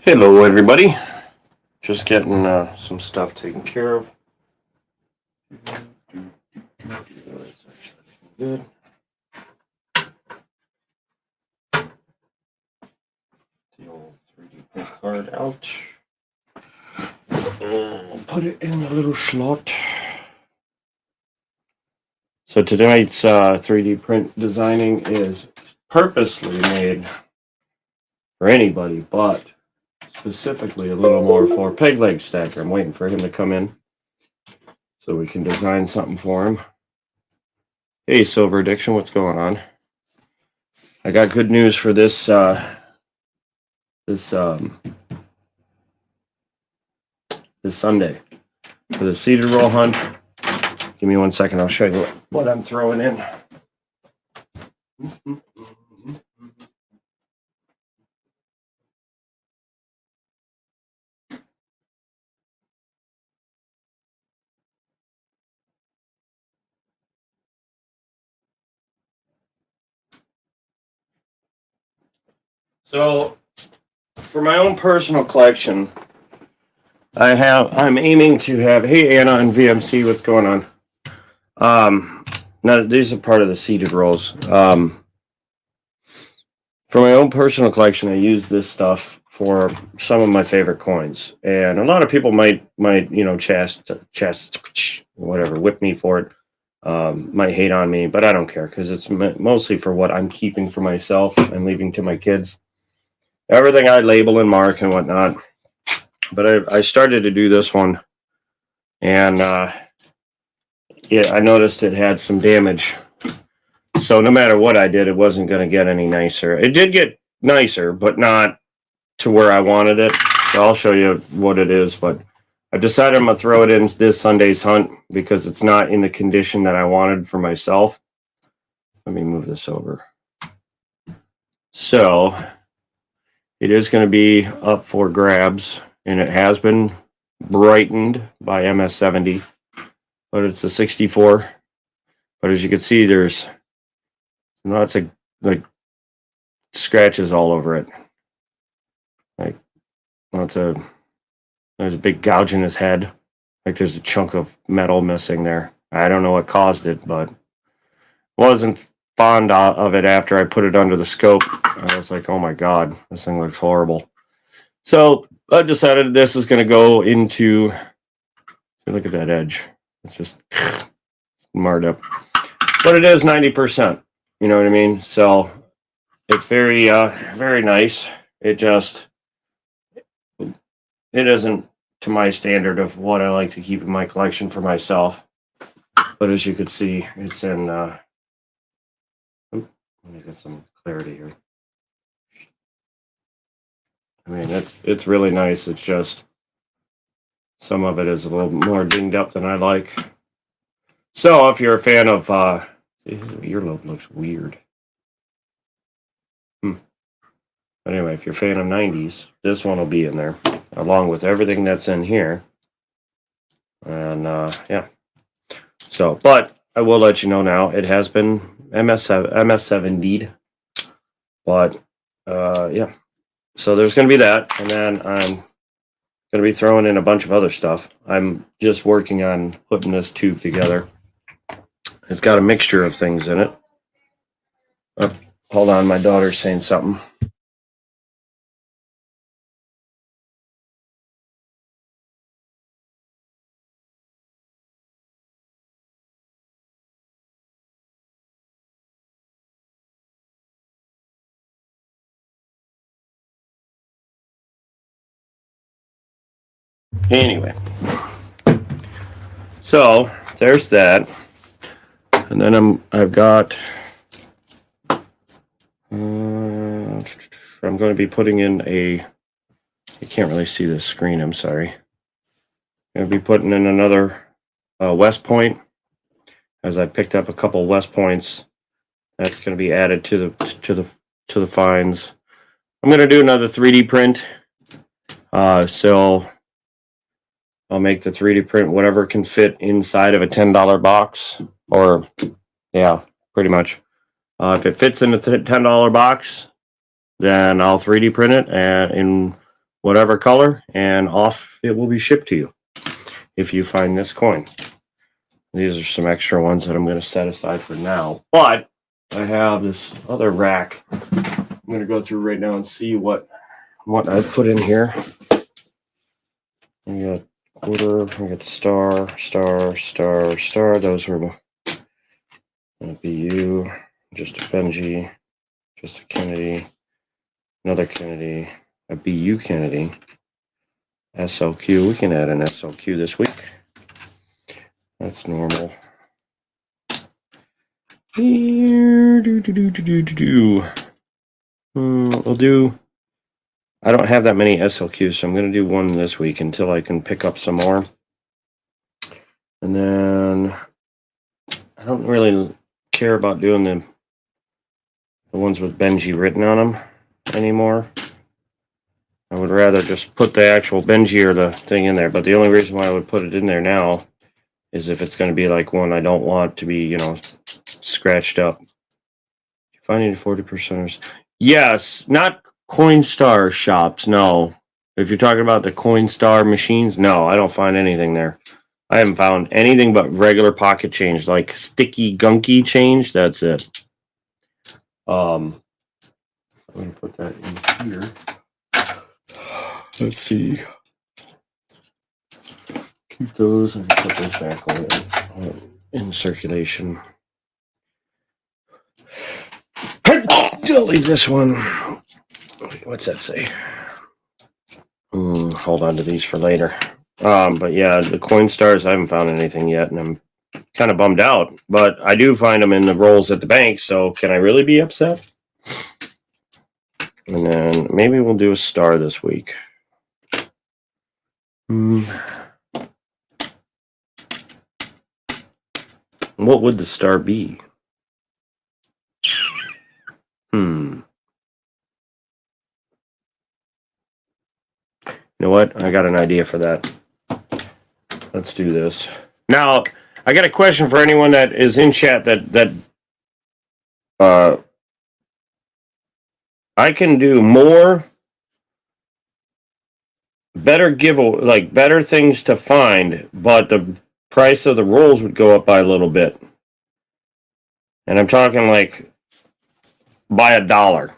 Hello, everybody. Just getting some stuff taken care of. Good. The old 3D print card out. Put it in the little slot. So tonight's 3D print designing is purposely made for anybody, but specifically a little more for Peg Leg Stacker. I'm waiting for him to come in so we can design something for him. Hey, Silver Addiction, what's going on? I got good news for this this Sunday for the seeded roll hunt. Give me 1 second. I'll show you what I'm throwing in. So, for my own personal collection, I'm aiming to have. Hey, Anna and VMC, what's going on? Now these are part of the seeded rolls. For my own personal collection, I use this stuff for some of my favorite coins, and a lot of people might whatever, whip me for it. Might hate on me, but I don't care because it's mostly for what I'm keeping for myself and leaving to my kids. Everything I label and mark and whatnot. But I started to do this one, and I noticed it had some damage. So no matter what I did, it wasn't going to get any nicer. It did get nicer, but not to where I wanted it. So I'll show you what it is. But I've decided I'm going to throw it in this Sunday's hunt because it's not in the condition that I wanted for myself. Let me move this over. So it is going to be up for grabs, and it has been brightened by MS70, but it's a 64. But as you can see, there's lots of like scratches all over it. Like there's a big gouge in his head. Like there's a chunk of metal missing there. I don't know what caused it, but wasn't fond of it after I put it under the scope. I was like, oh my God, this thing looks horrible. So I decided this is going to go into, look at that edge. It's just marred up. But it is 90%. You know what I mean? So it's very, very nice. It isn't to my standard of what I like to keep in my collection for myself. But as you could see, it's in, let me get some clarity here. I mean, it's really nice. It's just some of it is a little more dinged up than I like. So if you're a fan of, his earlobe looks weird. Anyway, if you're a fan of 90s, this one will be in there, along with everything that's in here. And, yeah. So, but I will let you know now, it has been MS7'd. But, yeah. So there's going to be that. And then I'm going to be throwing in a bunch of other stuff. I'm just working on putting this tube together. It's got a mixture of things in it. Hold on, my daughter's saying something. Anyway, so there's that, and then I've got. I'm going to be putting in a. You can't really see the screen. I'm sorry. I'm going to be putting in another West Point, as I picked up a couple West Points. That's going to be added to the finds. I'm going to do another 3D print. So I'll make the 3D print whatever can fit inside of a $10 box, or yeah, pretty much. If it fits in the $10 box, then I'll 3D print it in whatever color, and off it will be shipped to you if you find this coin. These are some extra ones that I'm going to set aside for now. But I have this other rack I'm going to go through right now and see what I put in here. We got quarter, we got the star. Those were a BU, just a Benji, just a Kennedy, another Kennedy, a BU Kennedy, SLQ. We can add an SLQ this week. That's normal. Here, we'll do. I don't have that many SLQs, so I'm going to do one this week until I can pick up some more. And then I don't really care about doing the ones with Benji written on them anymore. I would rather just put the actual Benji or the thing in there. But the only reason why I would put it in there now is if it's going to be like one I don't want to be, scratched up. Finding 40%ers. Yes, not Coinstar shops, no. If you're talking about the Coinstar machines, no, I don't find anything there. I haven't found anything but regular pocket change, like sticky, gunky change. That's it. I'm going to put that in here. Let's see. Keep those and put those back in circulation. I'll leave this one. What's that say? Hold on to these for later. But yeah, the Coinstars, I haven't found anything yet, and I'm kind of bummed out. But I do find them in the rolls at the bank, so can I really be upset? And then maybe we'll do a star this week. What would the star be? You know what? I got an idea for that. Let's do this. Now, I got a question for anyone that is in chat that I can do more better better things to find, but the price of the rolls would go up by a little bit. And I'm talking like by $1.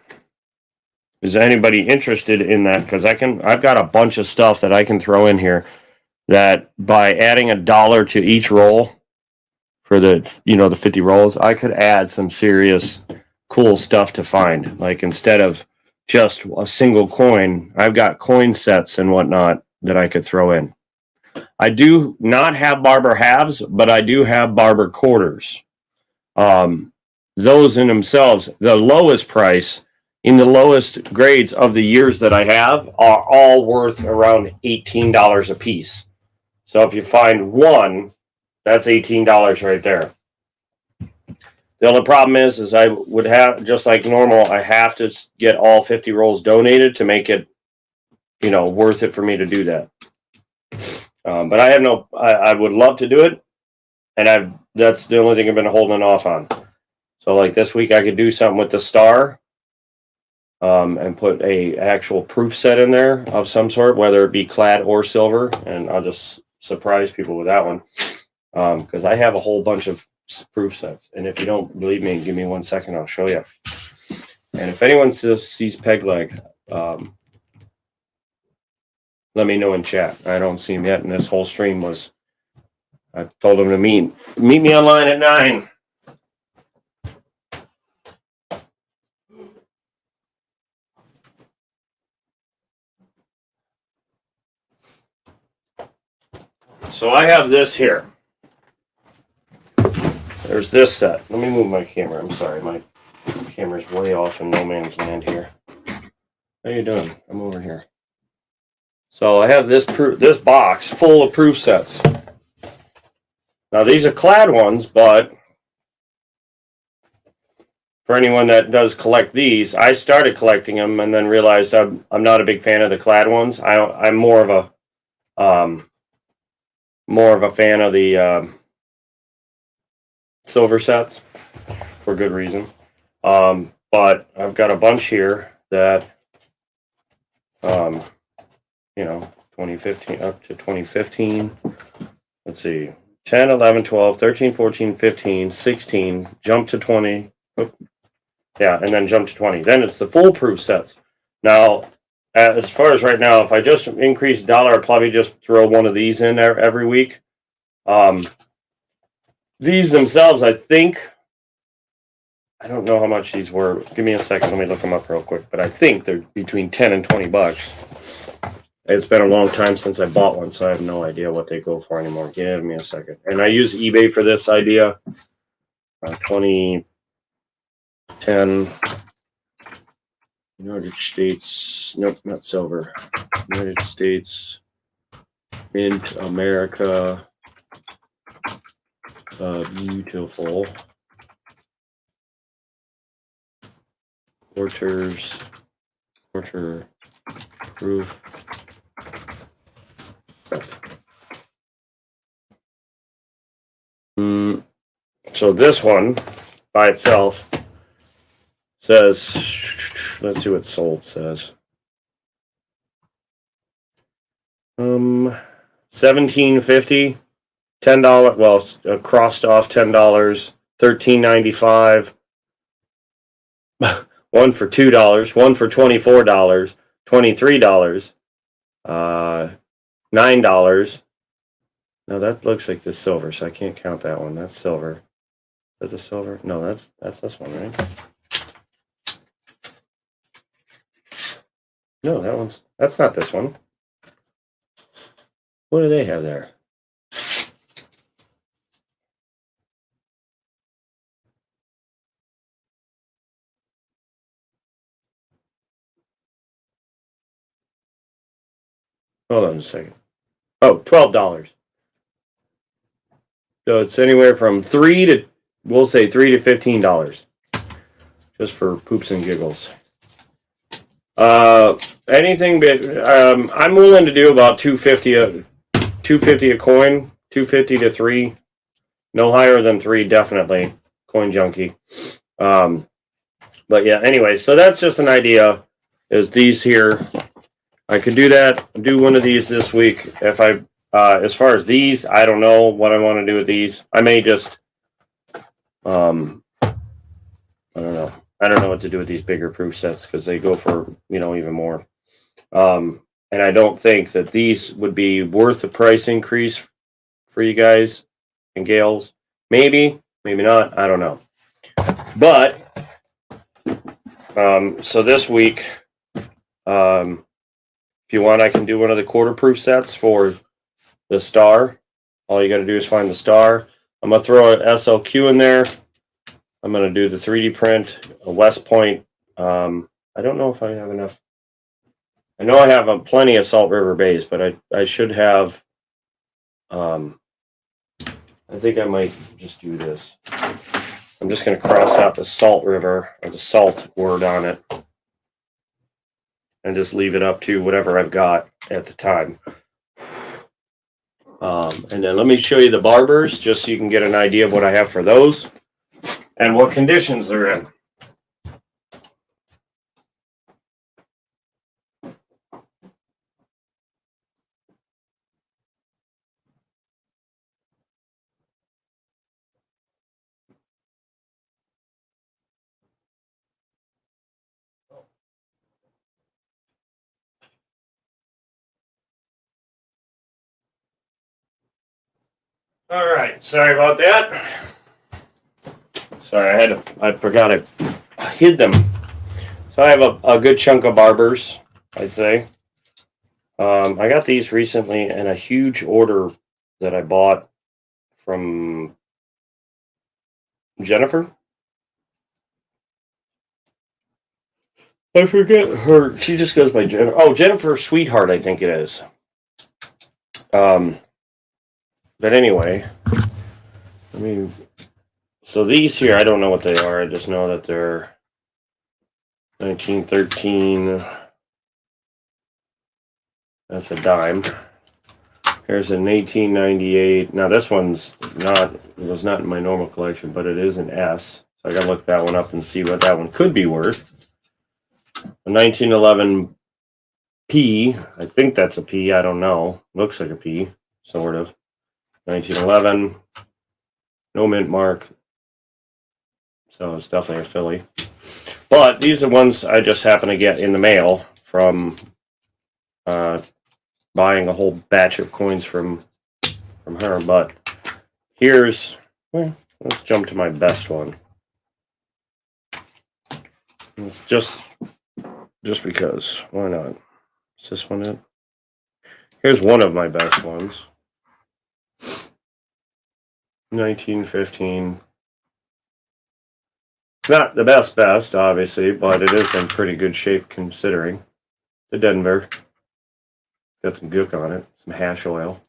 Is anybody interested in that? Because I've got a bunch of stuff that I can throw in here that by adding $1 to each roll for the 50 rolls, I could add some serious cool stuff to find. Like instead of just a single coin, I've got coin sets and whatnot that I could throw in. I do not have barber halves, but I do have barber quarters. Those in themselves, the lowest price in the lowest grades of the years that I have are all worth around $18 a piece. So if you find one, that's $18 right there. The only problem is I would have, just like normal, I have to get all 50 rolls donated to make it, worth it for me to do that. But I would love to do it. And that's the only thing I've been holding off on. So like this week I could do something with the star. And put a actual proof set in there of some sort, whether it be clad or silver, and I'll just surprise people with that one because I have a whole bunch of proof sets. And if you don't believe me, give me 1 second, I'll show you. And if anyone sees Peg Leg, let me know in chat. I don't see him yet, and this whole stream was. I told him to meet me online at 9. So I have this here. There's this set. Let me move my camera. I'm sorry, my camera's way off in no man's land here. How you doing? I'm over here. So I have this box full of proof sets. Now these are clad ones, but for anyone that does collect these, I started collecting them and then realized I'm not a big fan of the clad ones. I'm more of a fan of the silver sets for good reason. But I've got a bunch here that 2015 up to 2015. Let's see, 10, 11, 12, 13, 14, 15, 16, jump to 20. Yeah, and then jump to 20. Then it's the foolproof sets. Now, as far as right now, if I just increase dollar, I'd probably just throw one of these in there every week. These themselves, I think, I don't know how much these were. Give me a second. Let me look them up real quick. But I think they're between 10 and 20 bucks. It's been a long time since I bought one, so I have no idea what they go for anymore. Give me a second. And I use eBay for this idea. 2010 United States. Nope, not silver. United States Mint America. Beautiful. Quarter proof. So this one by itself says, let's see what sold says. $17.50, $10. Well, crossed off $10, $13.95. One for $2, one for $24, $23, $9. Now that looks like the silver, so I can't count that one. That's silver. Is that the silver? No, that's this one, right? No, that's not this one. What do they have there? Hold on a second. Oh, $12. So it's anywhere from we'll say $3 to $15, just for poops and giggles. Anything, but I'm willing to do about $2.50 a coin, $2.50 to $3, no higher than $3, definitely. Coin junkie. But yeah, anyway, so that's just an idea. Is these here? I could do that. Do one of these this week. If I, as far as these, I don't know what I want to do with these. I may just, I don't know. I don't know what to do with these bigger proof sets because they go for, even more. And I don't think that these would be worth the price increase for you guys and gals. Maybe, maybe not. I don't know. But, so this week, if you want, I can do one of the quarter proof sets for the star. All you got to do is find the star. I'm going to throw an SLQ in there. I'm going to do the 3D print, a West Point. I don't know if I have enough. I know I have plenty of Salt River base, but I should have. I think I might just do this. I'm just going to cross out the Salt River or the salt word on it. And just leave it up to whatever I've got at the time. And then let me show you the barbers, just so you can get an idea of what I have for those and what conditions they're in. All right, sorry about that. Sorry, I forgot I hid them. So I have a good chunk of barbers, I'd say. I got these recently in a huge order that I bought from Jennifer. I forget her. She just goes by Jennifer. Oh, Jennifer Sweetheart, I think it is. But anyway, so these here, I don't know what they are. I just know that they're 1913. That's a dime. Here's an 1898. Now this one's was not in my normal collection, but it is an S. So I gotta look that one up and see what that one could be worth. A 1911 P. I think that's a P. I don't know. Looks like a P, sort of. 1911. No mint mark. So it's definitely a Philly. But these are ones I just happen to get in the mail from buying a whole batch of coins from her. But here's, well, let's jump to my best one. It's just because. Why not? Is this one it? Here's one of my best ones. 1915. It's not the best, obviously, but it is in pretty good shape considering. The Denver. Got some gook on it, some hash oil.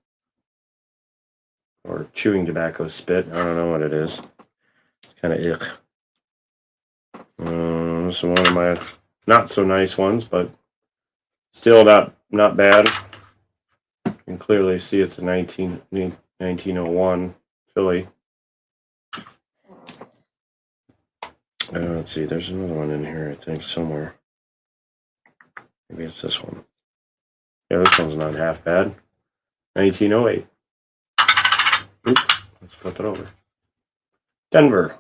Or chewing tobacco spit. I don't know what it is. It's kind of ick. This is one of my not so nice ones, but still not bad. You can clearly see it's a 1901 Philly. Let's see, there's another one in here, I think, somewhere. Maybe it's this one. Yeah, this one's not half bad. 1908. Oop, let's flip it over. Denver.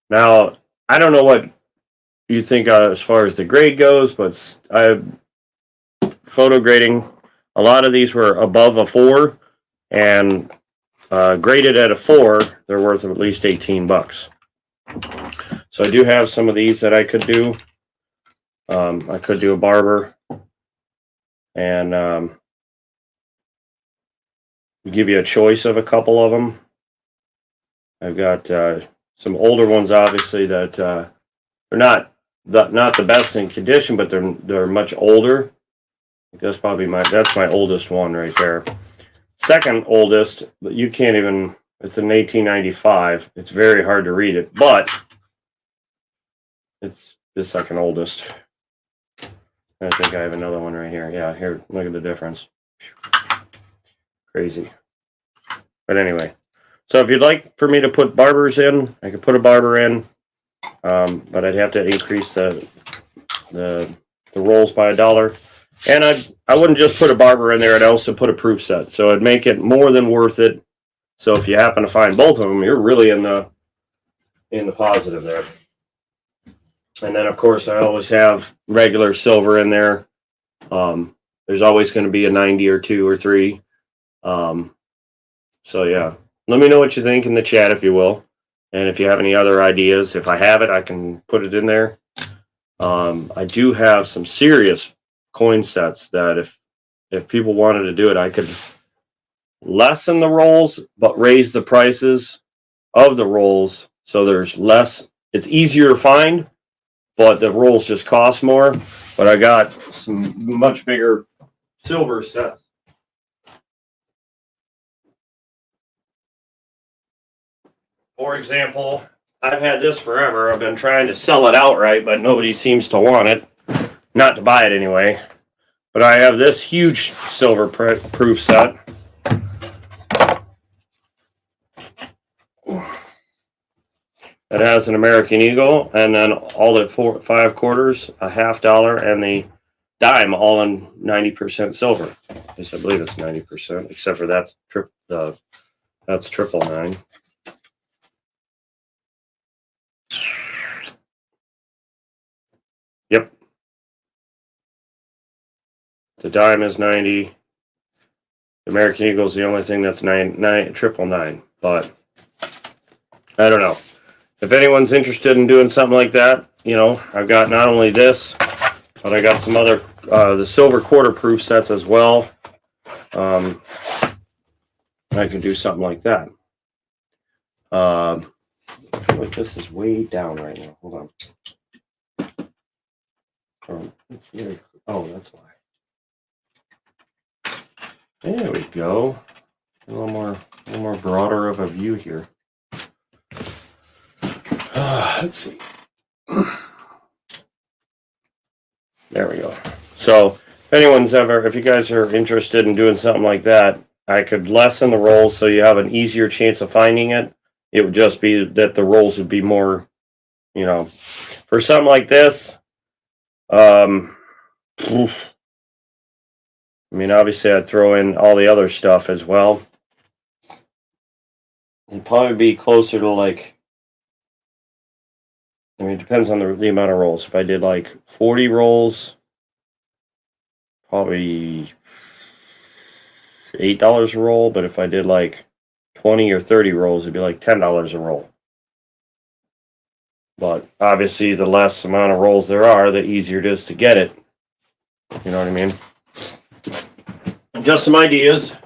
Now, I don't know what you think as far as the grade goes, but photo grading, a lot of these were above a 4, and graded at a 4, they're worth at least $18. So I do have some of these that I could do. I could do a barber, and give you a choice of a couple of them. I've got some older ones, obviously, that they're not the best in condition, but they're much older. That's probably that's my oldest one right there. Second oldest, but you can't even. It's in 1895. It's very hard to read it, but it's the second oldest. I think I have another one right here. Yeah, here, look at the difference. Crazy. But anyway, so if you'd like for me to put barbers in, I could put a barber in, but I'd have to increase the rolls by $1. And I wouldn't just put a barber in there, I'd also put a proof set. So it'd make it more than worth it. So if you happen to find both of them, you're really in the positive there. And then, of course, I always have regular silver in there. There's always going to be a 90 or 2 or 3. So, yeah. Let me know what you think in the chat, if you will. And if you have any other ideas, if I have it, I can put it in there. I do have some serious coin sets that if people wanted to do it, I could lessen the rolls, but raise the prices of the rolls. So there's less, it's easier to find, but the rolls just cost more. But I got some much bigger silver sets. For example, I've had this forever. I've been trying to sell it outright, but nobody seems to want it. Not to buy it anyway. But I have this huge silver proof set. It has an American Eagle, and then all the 5 quarters, a $50, and the dime, all in 90% silver. At least I believe it's 90%, except for that's 999. Yep. The dime is 90. The American Eagle is the only thing that's 999. But I don't know. If anyone's interested in doing something like that, you know, I've got not only this, but I got some other the silver quarter proof sets as well. I can do something like that. I feel like this is way down right now. Hold on. Oh, that's why. There we go. A little more broader of a view here. Let's see. There we go. So if you guys are interested in doing something like that, I could lessen the rolls so you have an easier chance of finding it. It would just be that the rolls would be more, you know, for something like this. I mean, obviously, I'd throw in all the other stuff as well. It'd probably be closer to like, I mean, it depends on the amount of rolls. If I did like 40 rolls, probably $8 a roll. But if I did like 20 or 30 rolls, it'd be like $10 a roll. But obviously, the less amount of rolls there are, the easier it is to get it. You know what I mean? Just some ideas.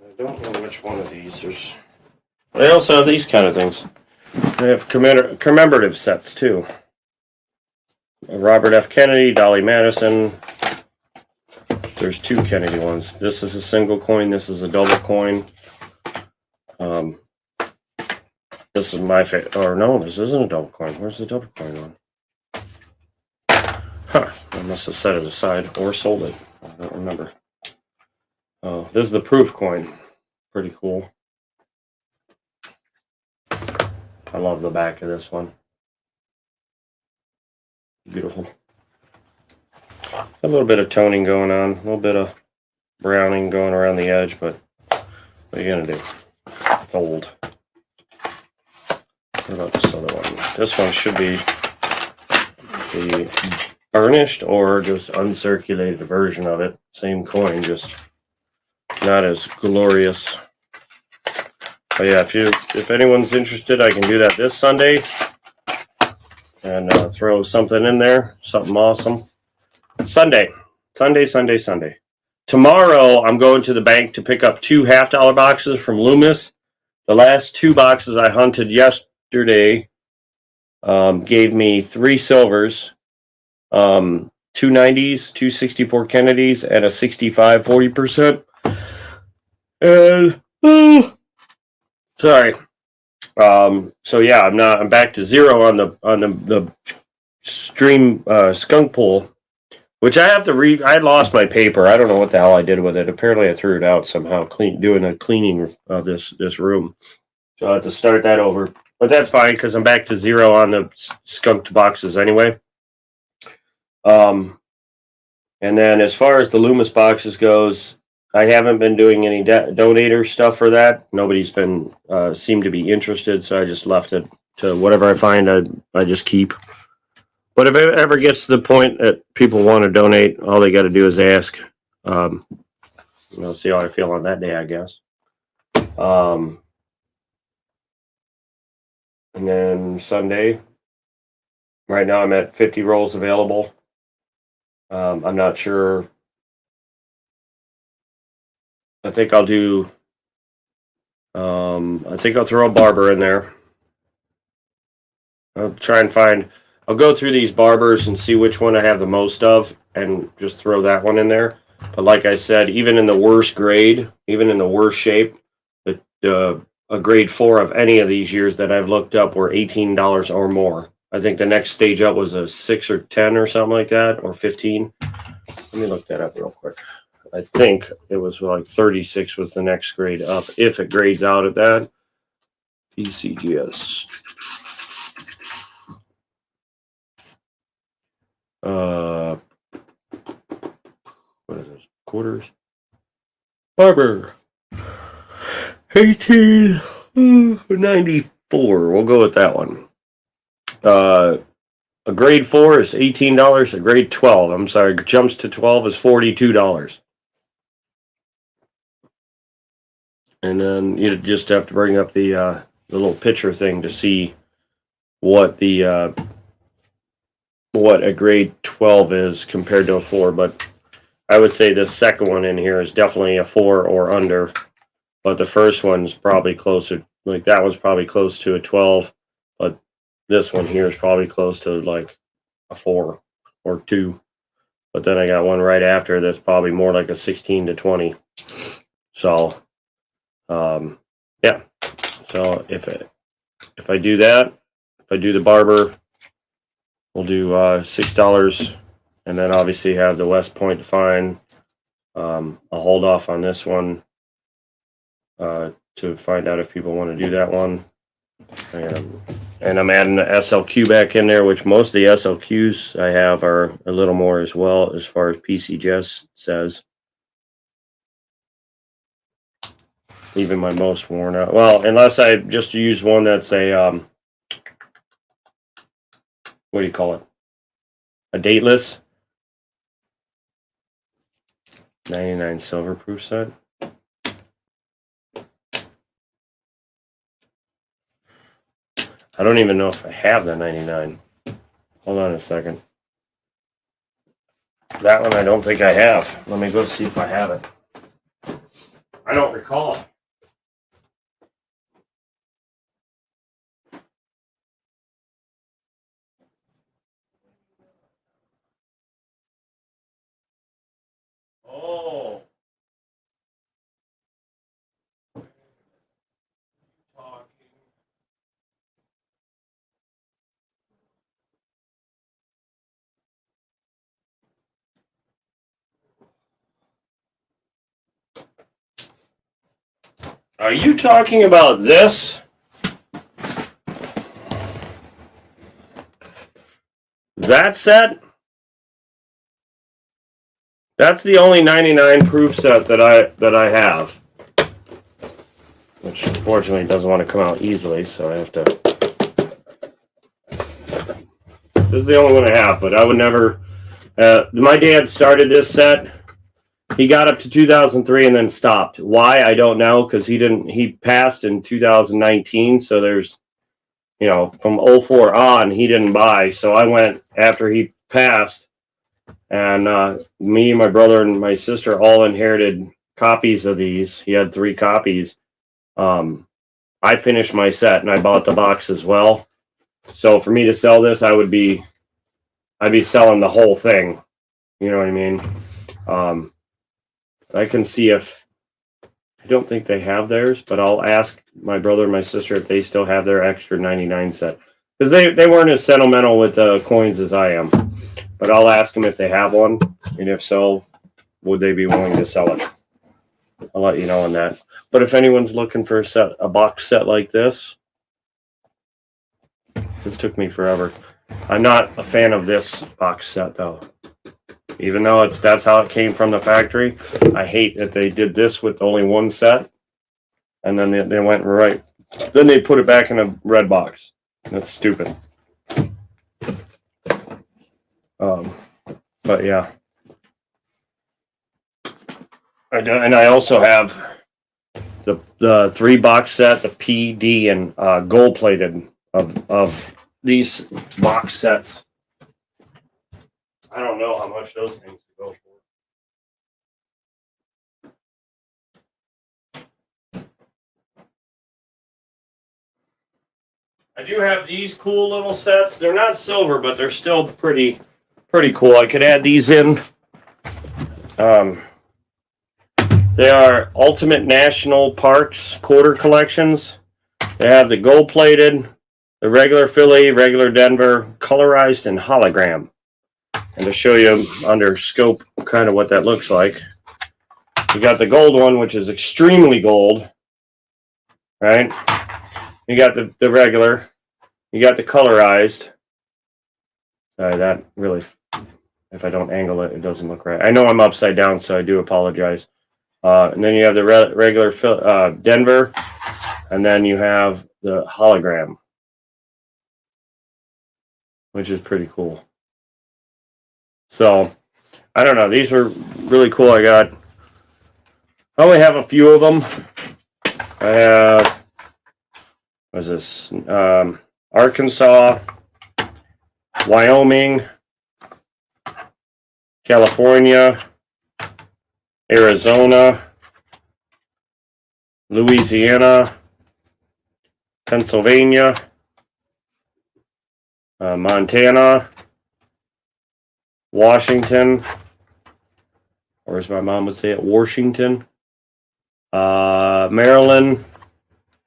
I don't know which one of these. They also have these kind of things. They have commemorative sets too. Robert F. Kennedy, Dolly Madison. There's two Kennedy ones. This is a single coin. This is a double coin. This is my favorite. Or no, this isn't a double coin. Where's the double coin on? Huh. I must have set it aside or sold it. I don't remember. Oh, this is the proof coin. Pretty cool. I love the back of this one. Beautiful. A little bit of toning going on, a little bit of browning going around the edge, but what are you gonna do? It's old. What about this other one? This one should be the burnished or just uncirculated version of it. Same coin, just not as glorious. But yeah, if anyone's interested, I can do that this Sunday and throw something in there, something awesome. Sunday. Tomorrow, I'm going to the bank to pick up 2 half-dollar boxes from Loomis. The last 2 boxes I hunted yesterday gave me 3 silvers, 2 90s, 2 64 Kennedys, and a 65 40%. And sorry. So yeah, I'm back to 0 on the stream skunk pool. Which I have to read. I lost my paper. I don't know what the hell I did with it. Apparently, I threw it out somehow. Doing a cleaning of this room, so I have to start that over. But that's fine because I'm back to 0 on the skunked boxes anyway. And then as far as the Loomis boxes goes, I haven't been doing any donator stuff for that. Nobody's been seemed to be interested, so I just left it to whatever I find. I just keep. But if it ever gets to the point that people want to donate, all they got to do is ask. We'll see how I feel on that day, I guess. And then Sunday, right now I'm at 50 rolls available. I'm not sure. I think I'll do. I think I'll throw a barber in there. I'll try and find. I'll go through these barbers and see which one I have the most of and just throw that one in there. But like I said, even in the worst grade, even in the worst shape, a grade 4 of any of these years that I've looked up were $18 or more. I think the next stage up was a 6 or 10 or something like that, or 15. Let me look that up real quick. I think it was like 36 was the next grade up, if it grades out at that. PCGS. What is this? Quarters? Barber. 1894. We'll go with that one. A grade 4 is $18. A grade 12, I'm sorry, jumps to 12 is $42. And then you just have to bring up the little picture thing to see what the what a grade 12 is compared to a 4, but I would say this second one in here is definitely a 4 or under, but the first one's probably closer, like that one's probably close to a 12, but this one here is probably close to like a 4 or 2, but then I got one right after that's probably more like a 16 to 20. So yeah, so if I do that, if I do the barber, we'll do $6, and then obviously have the West Point to find. I'll hold off on this one to find out if people want to do that one. And I'm adding the SLQ back in there, which most of the SLQs I have are a little more as well, as far as PCGS says. Even my most worn out. Well, unless I just use one that's a, what do you call it? A dateless 99 silver proof set. I don't even know if I have the 99. Hold on a second. That one I don't think I have. Let me go see if I have it. I don't recall. Oh. Are you talking about this? That set? That's the only 99 proof set that I have. Which unfortunately doesn't want to come out easily, so I have to. This is the only one I have, but I would never. My dad started this set. He got up to 2003 and then stopped. Why? I don't know, because he passed in 2019, so there's, from 04 on, he didn't buy. So I went after he passed, and me, my brother, and my sister all inherited copies of these. He had 3 copies. I finished my set and I bought the box as well. So for me to sell this, I'd be selling the whole thing. You know what I mean? I can see if, I don't think they have theirs, but I'll ask my brother and my sister if they still have their extra 99 set. Because they weren't as sentimental with the coins as I am. But I'll ask them if they have one. And if so, would they be willing to sell it? I'll let you know on that. But if anyone's looking for a box set like this took me forever. I'm not a fan of this box set though. Even though that's how it came from the factory. I hate that they did this with only one set, and then they went right. Then they put it back in a red box. That's stupid. But yeah, and I also have the 3 box set, the P, D, and gold plated of these box sets. I don't know how much those things go for. I do have these cool little sets. They're not silver, but they're still pretty cool. I could add these in. They are Ultimate National Parks quarter collections. They have the gold plated, the regular Philly, regular Denver, colorized, and hologram. And to show you under scope kind of what that looks like, you got the gold one, which is extremely gold, right? You got the regular, you got the colorized. Sorry, that really, if I don't angle it, it doesn't look right. I know I'm upside down, so I do apologize. And then you have the regular Denver, and then you have the hologram, which is pretty cool. So, I don't know. These were really cool. I only have a few of them. I have, what's this? Arkansas, Wyoming, California, Arizona, Louisiana, Pennsylvania, Montana, Washington, or as my mom would say it, Washington, Maryland,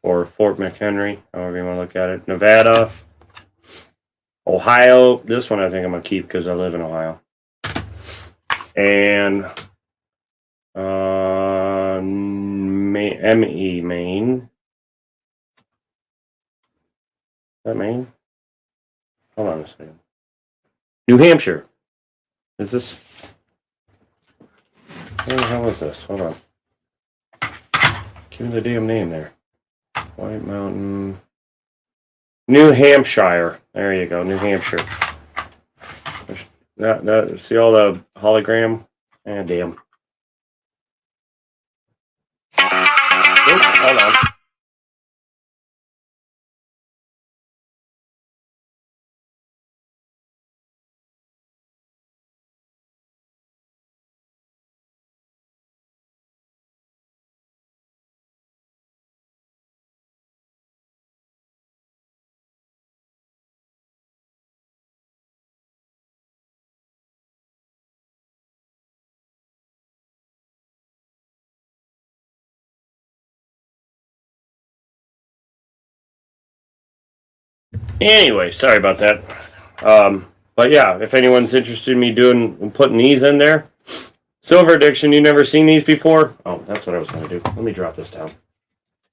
or Fort McHenry, however you want to look at it, Nevada, Ohio. This one I think I'm going to keep because I live in Ohio. And M-E, Maine. Is that Maine? Hold on a second. New Hampshire. Is this? Where the hell is this? Hold on. Give me the damn name there. White Mountain. New Hampshire. There you go, New Hampshire. See all the hologram? Ah, damn. Oops, hold on. Anyway, sorry about that. But yeah, if anyone's interested in me putting these in there, Silver Addiction, you never seen these before? Oh, that's what I was going to do. Let me drop this down.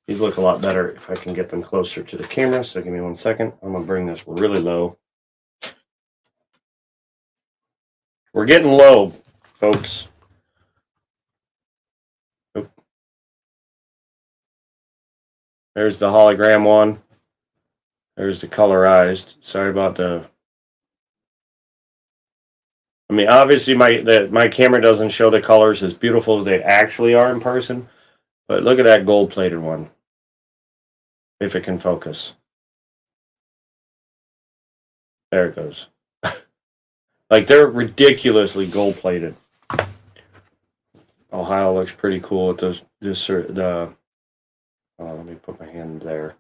These look a lot better if I can get them closer to the camera. So give me 1 second. I'm going to bring this really low. We're getting low, folks. Oop. There's the hologram one. There's the colorized. Sorry about the... I mean, obviously my camera doesn't show the colors as beautiful as they actually are in person. But look at that gold-plated one. If it can focus. There it goes. Like, they're ridiculously gold-plated. Ohio looks pretty cool with let me put my hand there.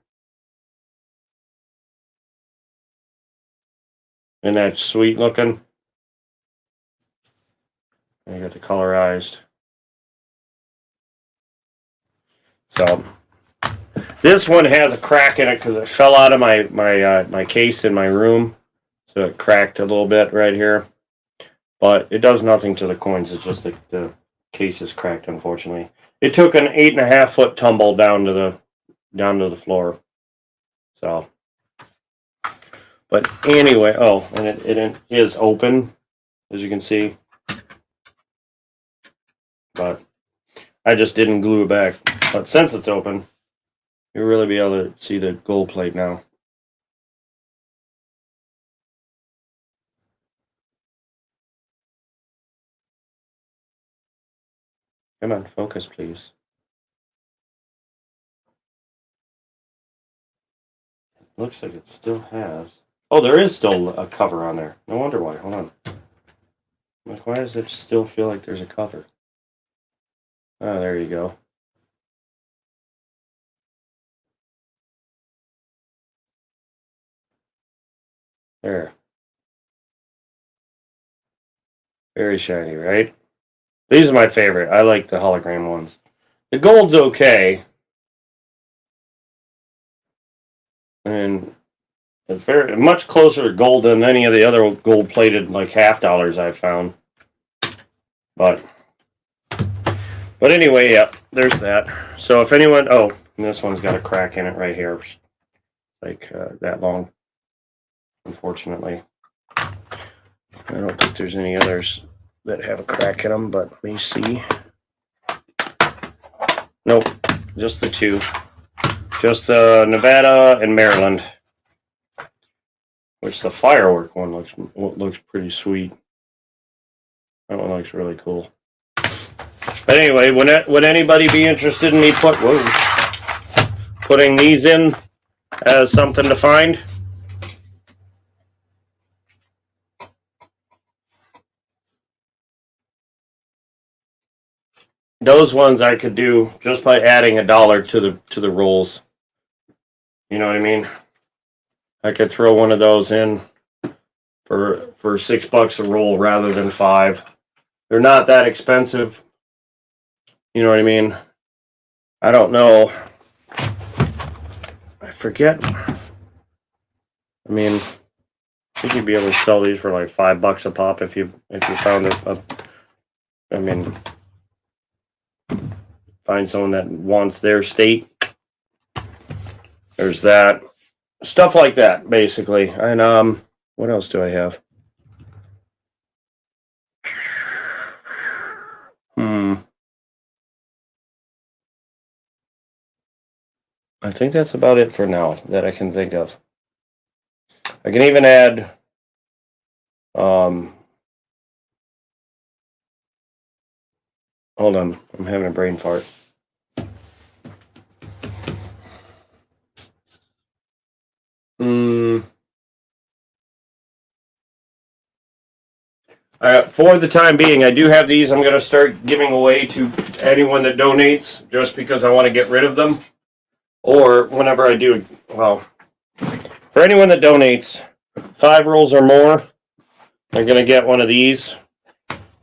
Isn't that sweet looking? And you got the colorized. So this one has a crack in it because it fell out of my case in my room, so it cracked a little bit right here. But it does nothing to the coins. It's just the case is cracked, unfortunately. It took an 8.5 foot tumble down to the floor. So, but anyway, oh, and it is open, as you can see. But I just didn't glue it back. But since it's open, you'll really be able to see the gold plate now. Come on, focus, please. Looks like it still has. Oh, there is still a cover on there. No wonder why. Hold on. Like, why does it still feel like there's a cover? Oh, there you go. There. Very shiny, right? These are my favorite. I like the hologram ones. The gold's okay. And it's very much closer to gold than any of the other gold-plated like half dollars I've found. But anyway, yeah, there's that. So if anyone, oh, this one's got a crack in it right here, like that long. Unfortunately, I don't think there's any others that have a crack in them, but let me see. Nope, just the two. Just Nevada and Maryland. Which the firework one looks pretty sweet. That one looks really cool. But anyway, would anybody be interested in me putting these in as something to find? Those ones I could do just by adding $1 to the rolls. You know what I mean? I could throw one of those in for $6 a roll rather than $5. They're not that expensive. You know what I mean? I don't know. I forget. I mean, I think you'd be able to sell these for like $5 a pop if you found I mean, find someone that wants their state. There's that. Stuff like that, basically. And what else do I have? I think that's about it for now that I can think of. I can even add hold on, I'm having a brain fart. For the time being, I do have these. I'm going to start giving away to anyone that donates, just because I want to get rid of them. Or whenever I do, well, for anyone that donates 5 rolls or more, they're going to get one of these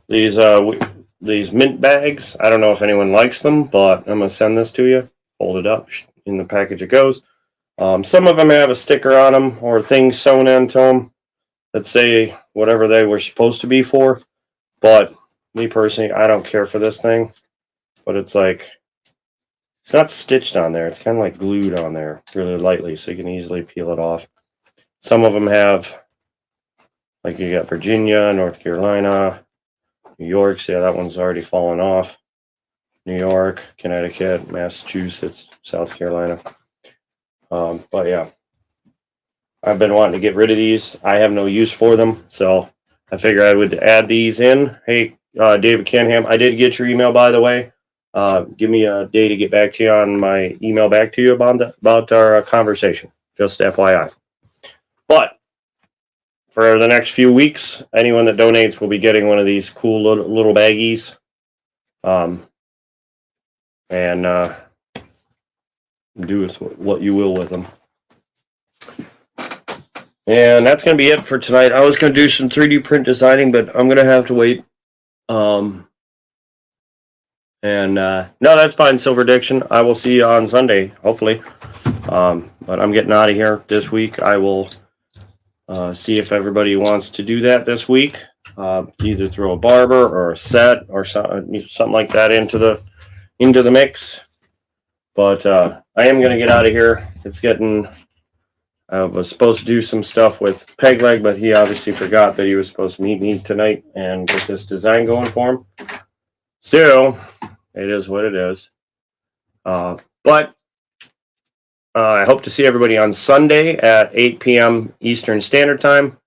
mint bags. I don't know if anyone likes them, but I'm going to send this to you. Fold it up, in the package it goes. Some of them have a sticker on them or things sewn into them that say whatever they were supposed to be for. But me personally, I don't care for this thing. But it's like, it's not stitched on there. It's kind of like glued on there really lightly, so you can easily peel it off. Some of them have, like you got Virginia, North Carolina, New York. See how that one's already fallen off. New York, Connecticut, Massachusetts, South Carolina. But yeah, I've been wanting to get rid of these. I have no use for them, so I figure I would add these in. Hey, David Canham, I did get your email, by the way. Give me a day to get back to you on my email back to you about our conversation. Just FYI. But for the next few weeks, anyone that donates will be getting one of these cool little baggies. And do with what you will with them. And that's going to be it for tonight. I was going to do some 3D print designing, but I'm going to have to wait. No, that's fine, Silver Addiction. I will see you on Sunday, hopefully. But I'm getting out of here this week. I will see if everybody wants to do that this week. Either throw a barber or a set or something like that into the mix. But I am going to get out of here. It's getting... I was supposed to do some stuff with Pegleg, but he obviously forgot that he was supposed to meet me tonight and get this design going for him. So, it is what it is. But I hope to see everybody on Sunday at 8 p.m. Eastern Standard Time.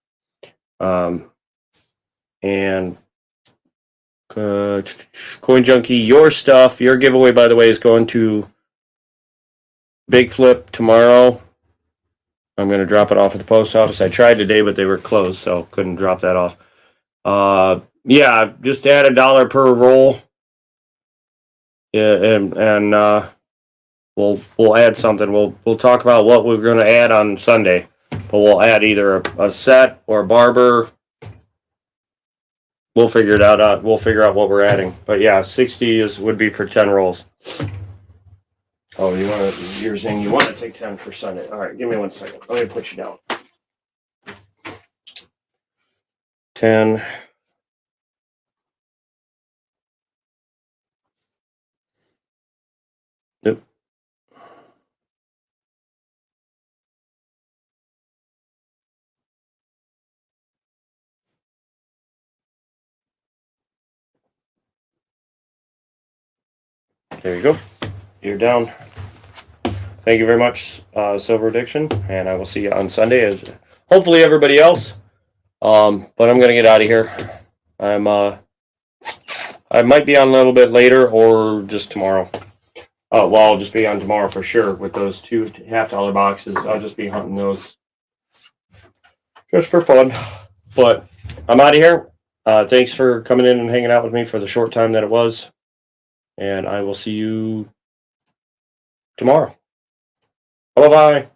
And Coin Junkie, your stuff, your giveaway, by the way, is going to Big Flip tomorrow. I'm going to drop it off at the post office. I tried today, but they were closed, so couldn't drop that off. Yeah, just add $1 per roll. Yeah, and we'll add something. We'll talk about what we're going to add on Sunday, but we'll add either a set or a barber. We'll figure it out. We'll figure out what we're adding. But yeah, 60 would be for 10 rolls. Oh, you're saying you want to take 10 for Sunday. All right, give me 1 second. Let me put you down. 10. Yep. There you go. You're down. Thank you very much, Silver Addiction, and I will see you on Sunday, as hopefully everybody else. But I'm going to get out of here. I might be on a little bit later or just tomorrow. Well, I'll just be on tomorrow for sure with those 2 $50 boxes. I'll just be hunting those just for fun. But I'm out of here. Thanks for coming in and hanging out with me for the short time that it was. And I will see you tomorrow. Bye-bye.